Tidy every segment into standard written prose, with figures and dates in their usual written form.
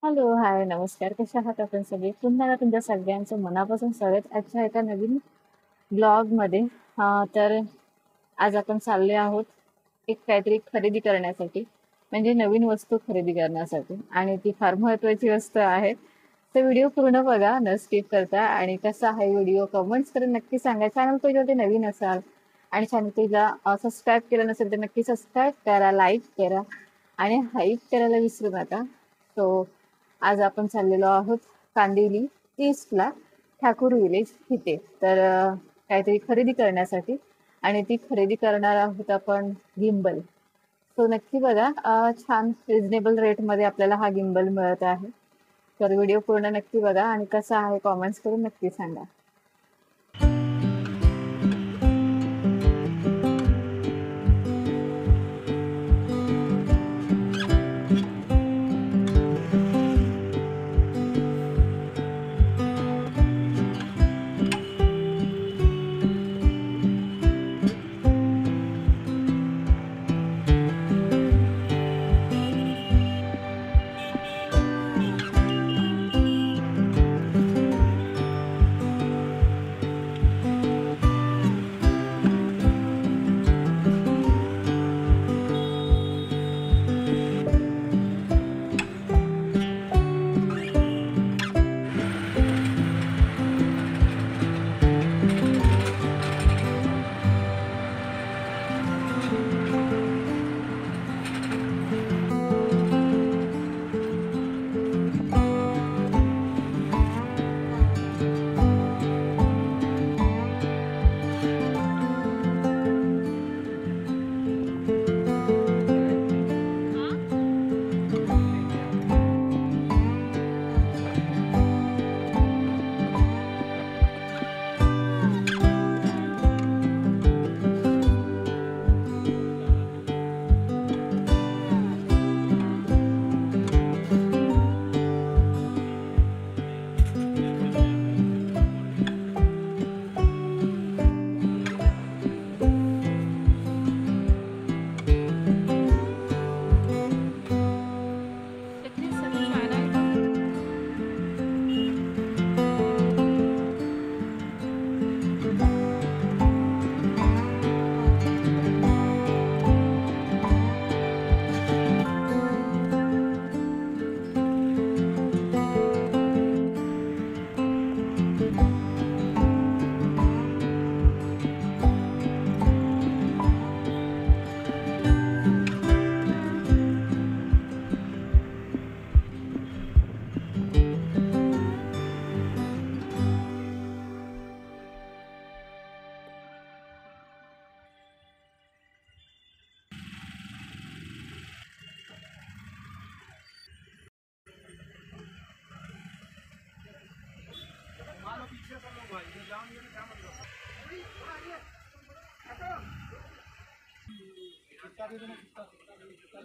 Hello, हाय, नमस्कार. कशा आहात आपण सगळे? पुन्हा एकदा तुमच्या सगळ्यांचं मनापासून स्वागत आजच्या एका नवीन ब्लॉगमध्ये. तर आज आपण चालले आहोत एक काहीतरी खरेदी करण्यासाठी, म्हणजे नवीन वस्तू खरेदी करण्यासाठी, आणि ती फार महत्त्वाची वस्तू आहे. तर व्हिडिओ पूर्ण बघा, न स्किप करता. आणि कसा आहे व्हिडिओ कमेंट्स करून नक्की सांगा. चॅनल पेजवरती नवीन असाल आणि चॅनल पेजला सबस्क्राईब केलं नसेल तर नक्की सबस्क्राईब करा, लाईक करा आणि हाईप करायला विसरू नका. सो आज आपण चाललेलो आहोत कांदिवली ईस्टला, ठाकूर विलेज इथे. तर काहीतरी खरेदी करण्यासाठी, आणि ती खरेदी करणार आहोत आपण गिम्बल. सो नक्की बघा, छान रिझनेबल रेटमध्ये आपल्याला हा गिम्बल मिळत आहे. तर व्हिडिओ पूर्ण नक्की बघा आणि कसा आहे कॉमेंट्स करून नक्की सांगा.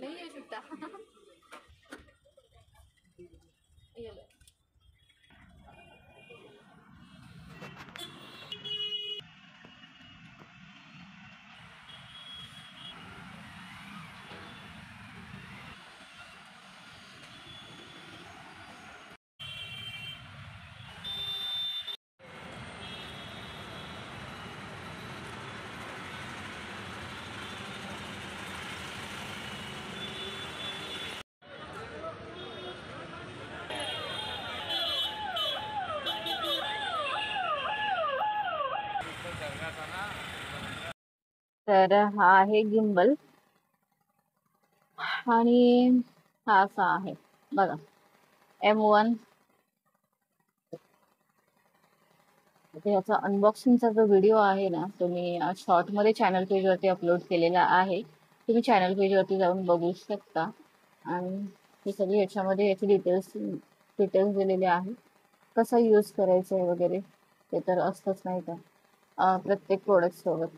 नहीं है छुट्टा ये ले. तर हा आहे गिम्बल, आणि हा असा आहे बघा, M1. ह्याचा अनबॉक्सिंगचा जो व्हिडिओ आहे ना, तो मी शॉर्टमध्ये चॅनल पेजवरती अपलोड केलेला आहे. तुम्ही चॅनल पेजवरती जाऊन बघू शकता. आणि हे सगळे याच्यामध्ये याचे डिटेल्स दिलेले आहे. कसा यूज करायचा आहे वगैरे ते तर असतंच, नाही का, प्रत्येक प्रोडक्ट सोबत.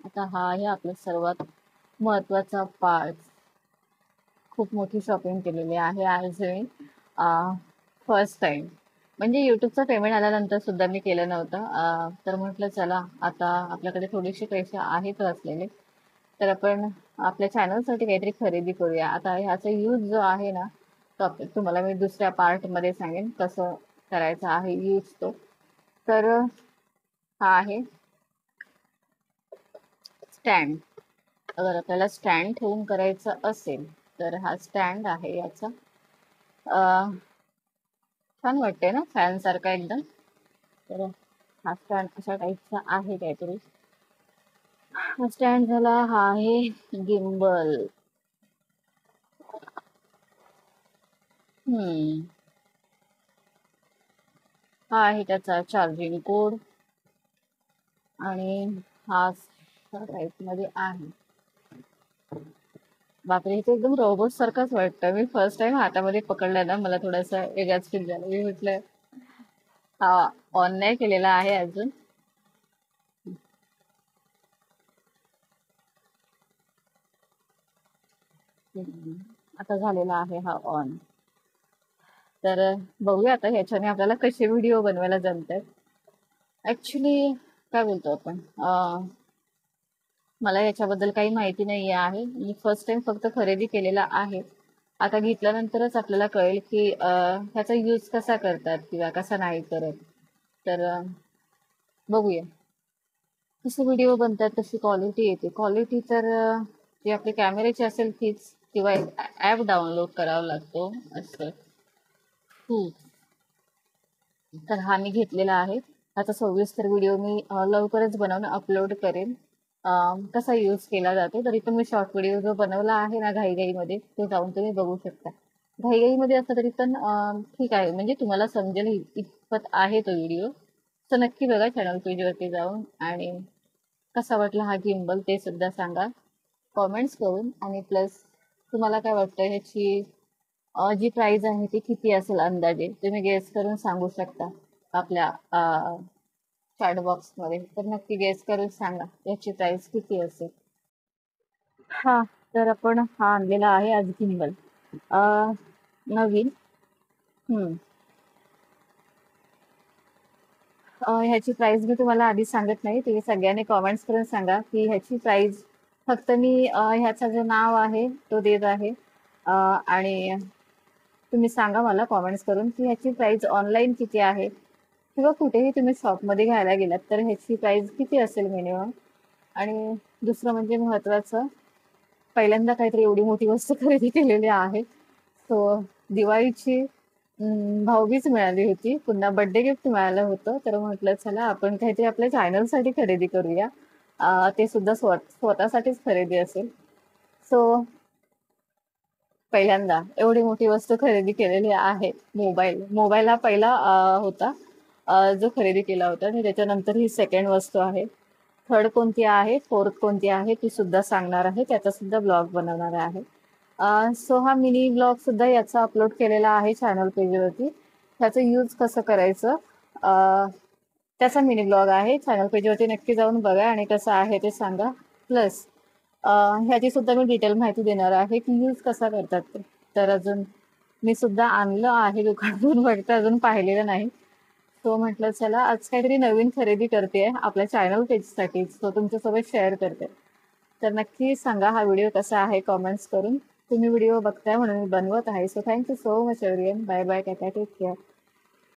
आता हा आहे आपला सर्वात महत्वाचा पार्ट. खूप मोठी शॉपिंग केलेली आहे आज मी, फर्स्ट टाइम. म्हणजे युट्यूबचा पेमेंट आल्यानंतर सुद्धा मी केलं नव्हतं. तर म्हटलं चला, आता आपल्याकडे थोडेसे पैसे आहेत असलेले, तर आपण आपल्या चॅनलसाठी काहीतरी खरेदी करूया. आता ह्याचा यूज जो आहे ना, तो तुम्हाला मी दुसऱ्या पार्टमध्ये सांगेन कसं करायचा आहे यूज तो. तर हा आहे स्टँड. अगर आपल्याला स्टँड ठेवून करायचं असेल तर हा स्टँड आहे याचा. छान वाटते ना, फॅन सारखा एकदम. तर हा स्टँड अशा टाईपचा आहे काहीतरी. हा स्टँड झाला. हा आहे गिम्बल. हा आहे त्याचा चार्जिंग कोड आणि हा टाईप मध्ये आहे. बापरे, इथे एकदम रोबोट सारखाच वाटतं. मी फर्स्ट टाइम हातामध्ये पकडला ना, मला थोडासा वेगळाच फील झाला. मी म्हटलं हा ऑन नाही केलेला आहे अजून. आता झालेला आहे हा ऑन. तर बघूया आता ह्याच्याने आपल्याला कसे व्हिडिओ बनवायला जमतात. ऍक्च्युली काय बोलतो आपण, मला याच्याबद्दल काही माहिती नाही आहे. मी फर्स्ट टाइम फक्त खरेदी केलेला आहे. आता घेतल्यानंतरच आपल्याला कळेल की ह्याचा यूज कसा करतात किंवा कसा नाही करत. तर बघूया कसे व्हिडिओ बनतात, कशी क्वालिटी येते. क्वालिटी तर जी आपली कॅमेऱ्याची असेल तीच, किंवा एक ऍप डाउनलोड करावा लागतो असं. तर हा मी घेतलेला आहे. आता सविस्तर व्हिडिओ मी लवकरच बनवून अपलोड करेन. कसा यूज केला जातो. तरी पण मी शॉर्ट व्हिडिओ जो बनवला आहे ना घाईघाईमध्ये, ते जाऊन तुम्ही बघू शकता. घाईघाईमध्ये असं तरी पण ठीक आहे, म्हणजे तुम्हाला समजेल इतपत आहे तो व्हिडिओ. तर नक्की बघा चॅनल पेजवरती जाऊन. आणि कसा वाटला हा गिम्बल ते सुद्धा सांगा कॉमेंट्स करून. आणि प्लस तुम्हाला काय वाटतं ह्याची जी प्राइस आहे ती किती असेल अंदाजे, तुम्ही गेस करून सांगू शकता आपल्या चॅट बॉक्स मध्ये. तर नक्की गेस करून सांगा याची प्राइस किती असेल. हा, तर आपण हा आणलेला आहे आज गिम्बल नवीन. हम्म ह्याची प्राइस मी तुम्हाला आधी सांगत नाही, तुम्ही सगळ्यांनी कॉमेंट्स करून सांगा की ह्याची प्राइस. फक्त मी ह्याचा जो नाव आहे तो देत आहे. आणि तुम्ही सांगा मला कॉमेंट्स करून की ह्याची प्राइस ऑनलाईन किती आहे, किंवा कुठेही तुम्ही शॉपमध्ये घ्यायला गेलात तर ह्याची प्राइस किती असेल मिनिमम. आणि दुसरं म्हणजे महत्वाचं, पहिल्यांदा काहीतरी एवढी मोठी वस्तू खरेदी केलेली आहे. सो दिवाळीची भाऊबीज मिळाली होती, पुन्हा बर्थडे गिफ्ट मिळालं होतं. तर म्हटलं चला आपण काहीतरी आपल्या चॅनलसाठी खरेदी करूया. ते सुद्धा स्वतःसाठीच खरेदी असेल. सो पहिल्यांदा एवढी मोठी वस्तू खरेदी केलेली आहे. मोबाईल हा पहिला होता जो खरेदी केला होता, आणि त्याच्यानंतर ही सेकंड वस्तू आहे. थर्ड कोणती आहे, फोर्थ कोणती आहे ती सुद्धा सांगणार आहे, त्याचा सुद्धा ब्लॉग बनवणार आहे. सो हा मिनी ब्लॉग सुद्धा याचा अपलोड केलेला आहे चॅनल पेजवरती. त्याचं यूज कसं करायचं त्याचा मिनी ब्लॉग आहे. चॅनल पेजवरती नक्की जाऊन बघा आणि कसं आहे ते सांगा. प्लस ह्याची सुद्धा मी डिटेल माहिती देणार आहे की यूज कसा करतात ते. तर अजून मी सुद्धा आणलं आहे दुकानातून, फक्त अजून पाहिलेलं नाही. तो म्हटलं चला आज काहीतरी नवीन खरेदी करते आपल्या चॅनल पेजसाठी, तो तुमच्यासोबत शेअर करते. तर नक्की सांगा हा व्हिडिओ कसा आहे कॉमेंट्स करून. तुम्ही व्हिडिओ बघताय म्हणून मी बनवत आहे. So thank you so much everyone. Bye bye, tata, take care.